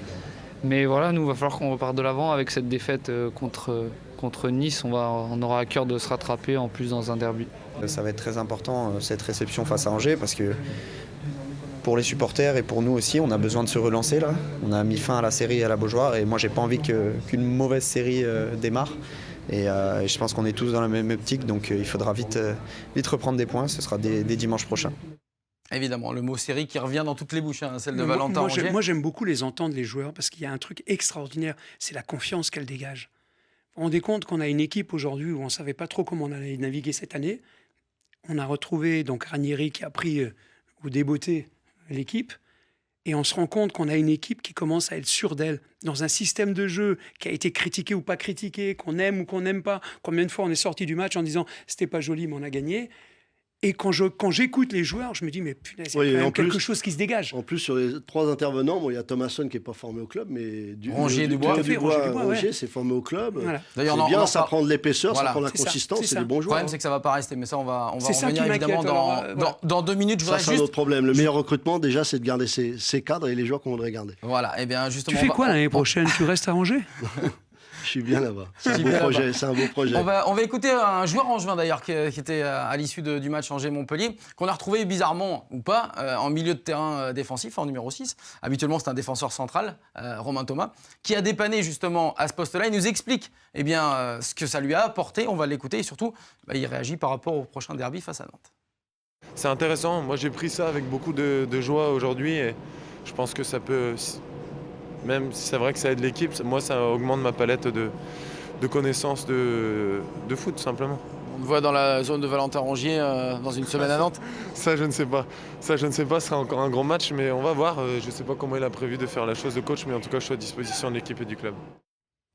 H: Mais voilà, nous, il va falloir qu'on reparte de l'avant avec cette défaite contre Nice. On aura à cœur de se rattraper en plus dans un derby.
E: Ça va être très important cette réception face à Angers parce que pour les supporters et pour nous aussi, on a besoin de se relancer là. On a mis fin à la série à la Beaujoire et moi j'ai pas envie qu'une mauvaise série démarre. Et je pense qu'on est tous dans la même optique, donc il faudra vite reprendre des points. Ce sera dès dimanche prochain.
A: Évidemment, le mot série qui revient dans toutes les bouches, hein, celle de Valentin Angers.
B: Moi, j'aime beaucoup les entendre, les joueurs, parce qu'il y a un truc extraordinaire, c'est la confiance qu'elle dégage. Vous vous rendez compte qu'on a une équipe aujourd'hui où on ne savait pas trop comment on allait naviguer cette année. On a retrouvé donc Ranieri qui a pris ou débeauté l'équipe. Et on se rend compte qu'on a une équipe qui commence à être sûre d'elle, dans un système de jeu qui a été critiqué ou pas critiqué, qu'on aime ou qu'on n'aime pas. Combien de fois on est sorti du match en disant « c'était pas joli, mais on a gagné ». Et quand j'écoute les joueurs, je me dis, mais punaise, il y a
C: Oui,
B: quand même
C: en plus-
B: quelque chose qui se dégage.
C: En plus, sur les 3 intervenants, bon, il y a Thomasson qui n'est pas formé au club, mais
A: Rongier, Dubois.
C: Rongier, c'est formé au club.
B: Voilà.
A: D'ailleurs,
C: C'est bien, ça prend de l'épaisseur,
A: Voilà.
C: ça prend de la
B: C'est ça,
C: consistance,
B: c'est
C: c'est
B: ça.
C: des bons
A: Le
C: joueurs.
A: problème, c'est que ça va pas rester, mais ça, on va
B: C'est ça
A: revenir
B: qui
A: évidemment
B: m'inquiète, alors, voilà.
A: dans 2 minutes. Je
C: Ça,
A: voudrais
C: c'est un
A: juste...
C: autre problème. Le meilleur recrutement, déjà, c'est de garder ses cadres et les joueurs qu'on voudrait garder.
A: Voilà, et bien
B: Tu
A: justement...
B: fais quoi l'année prochaine? Tu restes à Angers?
C: Je suis bien là-bas. C'est un
A: suis
C: beau
A: bien
C: projet.
A: là-bas.
C: C'est un beau projet.
A: On va écouter un joueur angevin d'ailleurs qui était à l'issue du match Angers-Montpellier, qu'on a retrouvé bizarrement ou pas en milieu de terrain défensif, en numéro 6. Habituellement, c'est un défenseur central, Romain Thomas, qui a dépanné justement à ce poste-là. Il nous explique ce que ça lui a apporté. On va l'écouter et surtout, il réagit par rapport au prochain derby face à Nantes.
I: C'est intéressant. Moi, j'ai pris ça avec beaucoup de joie aujourd'hui et je pense que ça peut... Même si c'est vrai que ça aide l'équipe, moi ça augmente ma palette de connaissances de foot simplement.
A: On le voit dans la zone de Valentin Rongier dans une semaine à Nantes.
I: Ça je ne sais pas. Ce sera encore un grand match, mais on va voir. Je ne sais pas comment il a prévu de faire la chose de coach, mais en tout cas je suis à disposition de l'équipe et du club.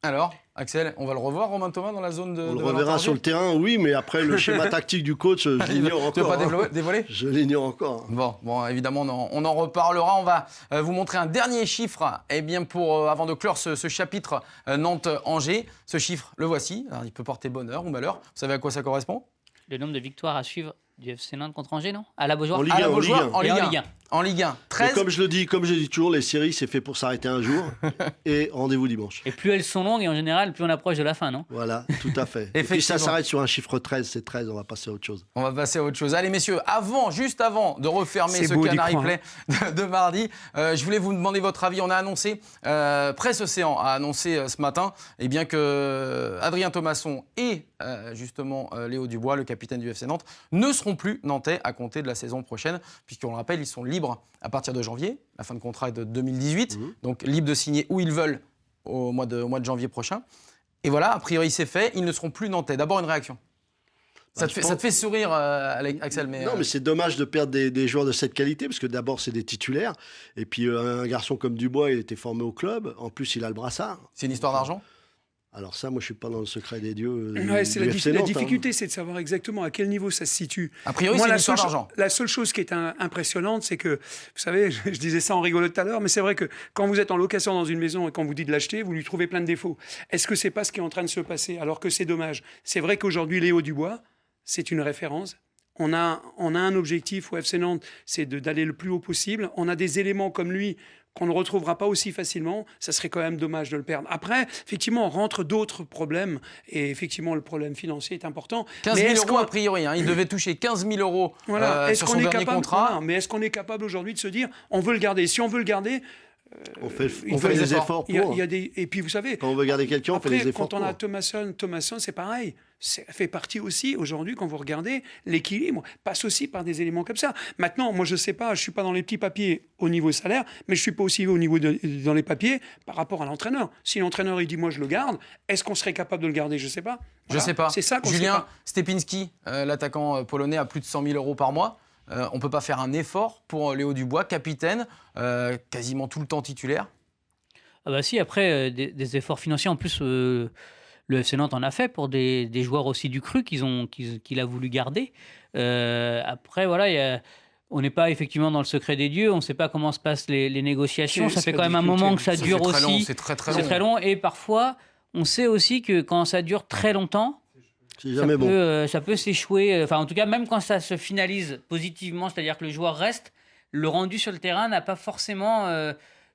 A: Alors, Axel, on va le revoir, Romain Thomas, dans la zone de
C: On le
A: Valentin
C: reverra
A: Rongier
C: sur le terrain, oui, mais après, le schéma tactique du coach, je l'ignore
A: Tu veux
C: encore.
A: pas dévoiler
C: Je l'ignore encore.
A: Bon, évidemment, on en reparlera. On va vous montrer un dernier chiffre avant de clore ce chapitre Nantes-Angers. Ce chiffre, le voici. Alors, il peut porter bonheur ou malheur. Vous savez à quoi ça correspond?
D: Le nombre de victoires à suivre du FC Nantes contre Angers, non? À la Beaujoire.
C: En Ligue
A: À la
C: 1, en
A: Beaujoire,
C: Ligue 1.
A: en Ligue
D: Et
A: 1.
D: en Ligue 1.
A: En Ligue 1,
C: Mais
A: 13.
C: comme je dis toujours, les séries, c'est fait pour s'arrêter un jour. Et rendez-vous dimanche.
D: Et plus elles sont longues, et en général, plus on approche de la fin, non?
C: Voilà, tout à fait. Et puis
A: Effectivement.
C: ça s'arrête sur un chiffre 13, c'est 13, on va passer à autre chose.
A: On va passer à autre chose. Allez, messieurs, juste avant de refermer
B: C'est
A: ce
B: beau d'y
A: Canary
B: croire.
A: Play de mardi, je voulais vous demander votre avis. On a annoncé, Presse Océan a annoncé ce matin que Adrien Thomasson et justement Léo Dubois, le capitaine du FC Nantes, ne seront plus nantais à compter de la saison prochaine, puisqu'on le rappelle, ils sont libres à partir de janvier. La fin de contrat est de 2018, donc libres de signer où ils veulent au mois de janvier prochain. Et voilà, a priori, c'est fait. Ils ne seront plus nantais. D'abord, une réaction. Ça te fait sourire, Axel, mais...
C: Non, mais c'est dommage de perdre des joueurs de cette qualité, parce que d'abord, c'est des titulaires. Et puis, un garçon comme Dubois, il était formé au club. En plus, il a le brassard.
A: C'est une histoire d'argent?
C: Alors ça, moi, je suis pas dans le secret des dieux.
B: Ouais, c'est la
C: FC Nantes,
B: difficulté, c'est de savoir exactement à quel niveau ça se situe.
A: A priori,
B: Moi,
A: c'est une histoire d'argent.
B: la seule chose qui est impressionnante, c'est que, vous savez, je disais ça en rigolant tout à l'heure, mais c'est vrai que quand vous êtes en location dans une maison et qu'on vous dit de l'acheter, vous lui trouvez plein de défauts. Est-ce que c'est pas ce qui est en train de se passer? Alors que c'est dommage. C'est vrai qu'aujourd'hui, Léo Dubois, c'est une référence. On a un objectif au FC Nantes, c'est d'aller le plus haut possible. On a des éléments comme lui qu'on ne retrouvera pas aussi facilement. Ça serait quand même dommage de le perdre. Après, effectivement, on rentre d'autres problèmes. Et effectivement, le problème financier est important.
A: 15 000 euros a priori. Il devait toucher 15 000 euros
B: Est-ce
A: sur
B: qu'on
A: son
B: est
A: dernier
B: capable,
A: contrat.
B: voilà, mais est-ce qu'on est capable aujourd'hui de se dire, on veut le garder? Si on veut le garder,
C: On fait
B: il faut
C: des
A: des
C: efforts
B: il y a,
C: pour.
B: il y a des... Et puis, vous savez,
C: Quand on veut garder quelqu'un, on fait
B: après,
C: des efforts
B: quand on
C: pour.
B: a Thomasson, c'est pareil. Ça fait partie aussi, aujourd'hui, quand vous regardez, l'équilibre passe aussi par des éléments comme ça. Maintenant, moi, je ne sais pas, je ne suis pas dans les petits papiers au niveau salaire, mais je ne suis pas aussi au niveau dans les papiers par rapport à l'entraîneur. Si l'entraîneur, il dit, moi, je le garde, est-ce qu'on serait capable de le garder? Je ne sais pas.
A: Je ne sais pas.
B: C'est ça qu'on sait
A: Julien
B: pas.
A: Stepinski, l'attaquant polonais, a plus de 100 000 euros par mois. On ne peut pas faire un effort pour Léo Dubois, capitaine, quasiment tout le temps titulaire.
D: Ah bah si, après, des efforts financiers, en plus, le FC Nantes en a fait pour des joueurs aussi du cru qu'il a voulu garder. Après, voilà, on n'est pas effectivement dans le secret des dieux, on ne sait pas comment se passent les négociations. Ça fait quand même un moment que ça dure aussi.
A: C'est très long.
D: C'est très long. Et parfois, on sait aussi que quand ça dure très longtemps,
C: C'est jamais bon.
D: ça peut s'échouer. Enfin, en tout cas, même quand ça se finalise positivement, c'est-à-dire que le joueur reste, le rendu sur le terrain n'a pas forcément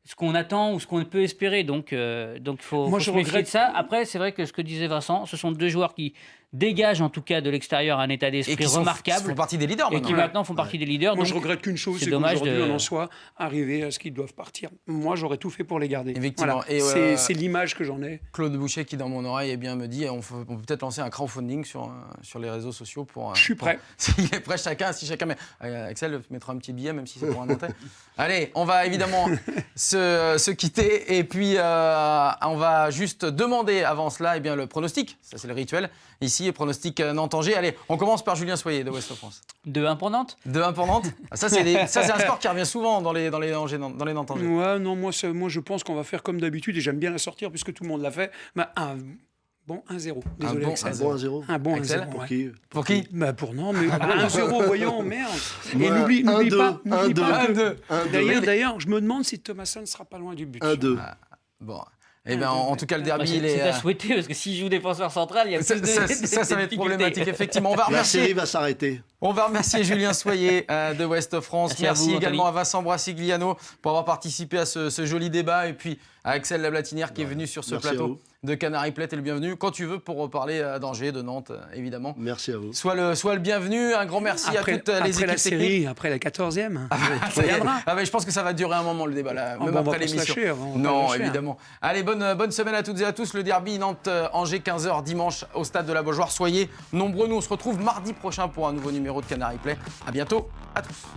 D: ce qu'on attend ou ce qu'on peut espérer. Donc, il faut se méfier de ça. Après, c'est vrai que ce que disait Vincent, ce sont deux joueurs qui dégagent en tout cas de l'extérieur un état
A: Et
D: d'esprit
A: qui
D: remarquable.
A: font partie des leaders
D: Et
A: maintenant.
D: qui maintenant font partie des leaders.
B: Moi,
D: donc
B: je regrette qu'une chose,
D: c'est
B: c'est
D: dommage
B: qu'aujourd'hui,
D: de-
B: on en soit arrivé à ce qu'ils doivent partir. Moi, j'aurais tout fait pour les garder.
A: Effectivement.
B: Voilà.
A: Et,
B: C'est l'image que j'en ai.
A: Claude Boucher qui, dans mon oreille, me dit on peut peut-être lancer un crowdfunding sur les réseaux sociaux pour...
B: Je suis prêt.
A: S'il est prêt, si chacun met... Axel mettra un petit billet, même si c'est pour un Nantais. Allez, on va évidemment se quitter. Et puis, on va juste demander avant cela le pronostic. Ça, c'est le rituel. Ici, pronostic Nantes-Angers. Allez, on commence par Julien Soyer de Ouest France.
D: 2-1 pour Nantes.
A: 2-1 pour Nantes. Ça, c'est un score qui revient souvent dans les Nantes-Angers.
B: Ouais, non, moi, je pense qu'on va faire comme d'habitude et j'aime bien la sortir puisque tout le monde l'a fait. Mais Bon 1-0. Désolé,
A: bon
B: Axel.
C: 1 bon 1-0.
B: Un bon
A: Axel,
B: 1-0.
C: Pour
B: ouais.
C: qui
A: Pour qui
B: Pour non, mais 1-0, voyons, merde. Et
C: Moi,
B: n'oublie
C: 1-2,
B: pas. N'oublie pas que-
A: 1-2.
C: 1-2.
B: D'ailleurs, je me demande si Thomasson ne sera pas loin du but.
C: 1-2.
A: Bon. Eh bien, en tout cas, le derby,
D: Bah,
A: il est.
D: c'est à souhaiter parce que s'il joue défenseur central, il y a
A: Ça,
D: plus de
A: ça va être
D: difficultés.
A: problématique, effectivement. On va
C: La série
A: remercier,
C: va s'arrêter.
A: on va remercier Julien Soyer de Ouest France.
D: Merci à
A: Merci
D: vous,
A: également
D: Anthony.
A: à Vincent Brassigliano pour avoir participé à ce joli débat. Et puis à Axel Lablatinière qui est venu sur ce
C: Merci à
A: plateau
C: vous.
A: de Canary Play. T'es le bienvenu quand tu veux pour reparler d'Angers, de Nantes, évidemment.
C: Merci à vous.
A: Sois le bienvenu. Un grand merci à toutes les
B: après
A: équipes
B: la
A: techniques.
B: série, après la 14e.
A: Ça y est.
B: reviendra.
A: Ah mais je pense que ça va durer un moment le débat là,
B: Ah
A: même
B: bon, on
A: après
B: va pas se
A: l'émission.
B: lâcher, on va pas
A: Non,
B: lâcher, hein.
A: évidemment. Allez, bonne semaine à toutes et à tous. Le derby Nantes-Angers 15h dimanche au stade de la Beaujoire. Soyez nombreux. Nous on se retrouve mardi prochain pour un nouveau numéro de Canary Play. À bientôt à tous.